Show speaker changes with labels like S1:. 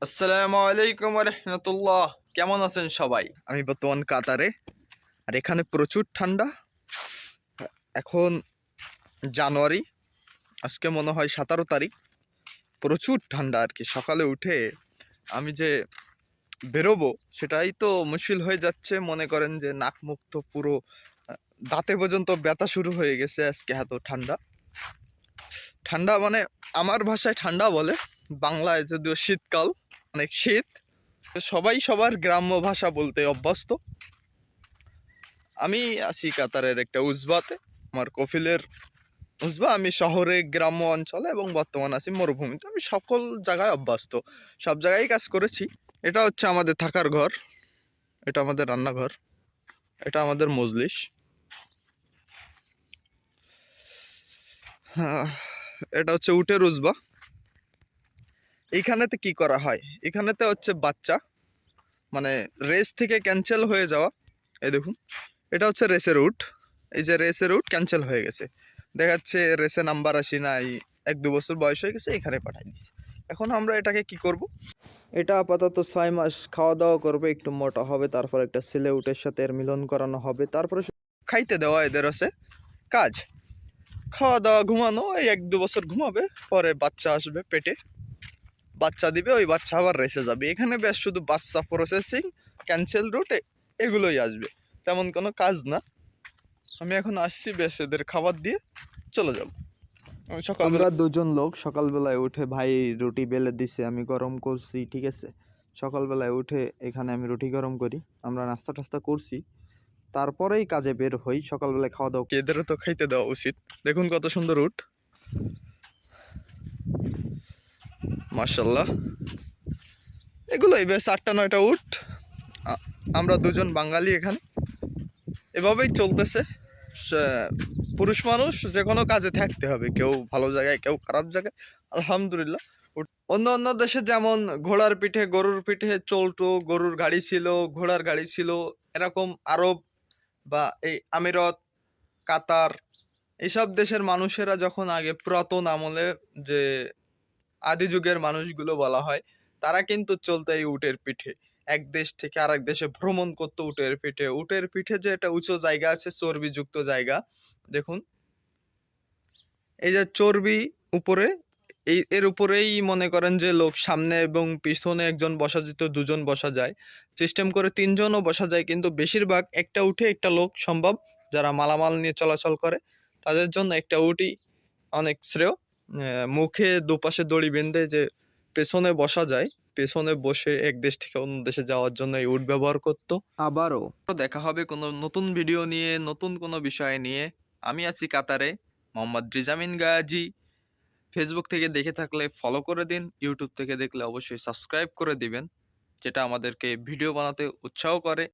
S1: আসসালামু আলাইকুম রহমতুল্লাহ। কেমন আছেন সবাই? আমি বর্তমান কাতারে, আর এখানে প্রচুর ঠান্ডা। এখন জানুয়ারি, আজকে মনে হয় 17 তারিখ। প্রচুর ঠান্ডা আর কি। সকালে উঠে আমি যে বেরোবো সেটাই তো মুশকিল হয়ে যাচ্ছে। মনে করেন যে নাক মুখ তো পুরো দাঁতে পর্যন্ত ব্যথা শুরু হয়ে গেছে আজকে, এত ঠান্ডা। ঠান্ডা মানে আমার ভাষায় ঠান্ডা বলে, বাংলায় যদিও শীতকাল, অনেক শীত। সবাই সবার গ্রাম্য ভাষা বলতে অভ্যস্ত। আমি আছি কাতারের একটা উজবাতে, আমার কফিলের উজবা। আমি শহরে, গ্রাম্য অঞ্চলে এবং বর্তমান আছি মরুভূমিতে। আমি সকল জায়গায় অভ্যস্ত, সব জায়গায় কাজ করেছি। এটা হচ্ছে আমাদের থাকার ঘর, এটা আমাদের রান্নাঘর, এটা আমাদের মজলিস। হ্যাঁ, এটা হচ্ছে উটের উজবা। এইখানেতে কি করা হয়, এখানেতে হচ্ছে বাচ্চা মানে রেস থেকে ক্যান্সেল হয়ে যাওয়া। এই দেখুন, এটা হচ্ছে রেসের উট। এই যে রেসের উট ক্যান্সেল হয়ে গেছে, দেখাচ্ছে রেসে নাম্বার আসি নাই, 1-2 বছর বয়স হয়ে গেছে, এখানে পাঠাই দিচ্ছে। এখন আমরা এটাকে কি করব? এটা আপাতত 6 মাস খাওয়া দাওয়া করবে, একটু মোটা হবে, তারপর একটা ছেলে উটের সাথে এর মিলন করানো হবে, তারপরে খাইতে দেওয়া এদের আছে কাজ। খাওয়া দাওয়া, ঘুমানো। এই 1-2 বছর ঘুমাবে, পরে বাচ্চা আসবে পেটে, বাচ্চা দিবে, ওই বাচ্চা আবার রেসে যাবে। এখানে বেশ শুধু বাচ্চা প্রসেসিং, ক্যান্সেল রুটে এগুলোই আসবে, তেমন কোনো কাজ না। আমি এখন আসছি বেশ এদের খাবার দিয়ে চলে যাব। আমরা দুজন লোক সকালবেলায় উঠে, ভাই রুটি বেলে দিছে, আমি গরম করছি, ঠিক আছে। সকালবেলায় উঠে এখানে আমি রুটি গরম করি, আমরা নাস্তা টাস্তা করছি, তারপরেই কাজে বের হই। সকালবেলায় খাওয়া দাওয়া, এদেরও তো খাইতে দেওয়া উচিত। দেখুন কত সুন্দর উট, মাশাল্লাহ। এগুলোই বেশ 8-9টা উট। আমরা দুজন বাঙালি এখানে, এভাবেই চলতেছে। পুরুষ মানুষ যে কোনো কাজে থাকতে হবে, কেউ ভালো জায়গায়, কেউ খারাপ জায়গায়, আলহামদুলিল্লাহ। অন্য অন্য দেশে যেমন ঘোড়ার পিঠে, গরুর পিঠে চলতো, গরুর গাড়ি ছিল, ঘোড়ার গাড়ি ছিল, এরকম আরব বা এই আমিরত, কাতার, এইসব দেশের মানুষেরা যখন আগে পুরাতন আমলে, যে আদি যুগের মানুষগুলো বলা হয়, তারা কিন্তু চলতো এই উটের পিঠে। এক দেশ থেকে আরেক দেশে ভ্রমণ করতো উটের পিঠে। উটের পিঠে যে একটা উঁচু জায়গা আছে, চর্বিযুক্ত জায়গা, দেখুন এই যে চর্বি উপরে, এর উপরেই মনে করেন যে লোক সামনে এবং পিছনে একজন বসা যেত, দুজন বসা যায়, সিস্টেম করে 3জনও বসা যায়। কিন্তু বেশিরভাগ একটা উঠে একটা লোক সম্ভব, যারা মালামাল নিয়ে চলাচল করে তাদের জন্য একটা উটই অনেক শ্রেয়। মুখে দুপাশে দড়ি বেঁধে যে পেছনে বসা যায়, পেছনে বসে এক দেশ থেকে অন্য দেশে যাওয়ার জন্য এই উট ব্যবহার করতো। আবারও দেখা হবে কোনো নতুন ভিডিও নিয়ে, নতুন কোনো বিষয় নিয়ে। আমি আছি কাতারে, মোহাম্মদ রিজামিন গাজী। ফেসবুক থেকে দেখে থাকলে ফলো করে দিন, ইউটিউব থেকে দেখলে অবশ্যই সাবস্ক্রাইব করে দিবেন, যেটা আমাদেরকে ভিডিও বানাতে উৎসাহ করে।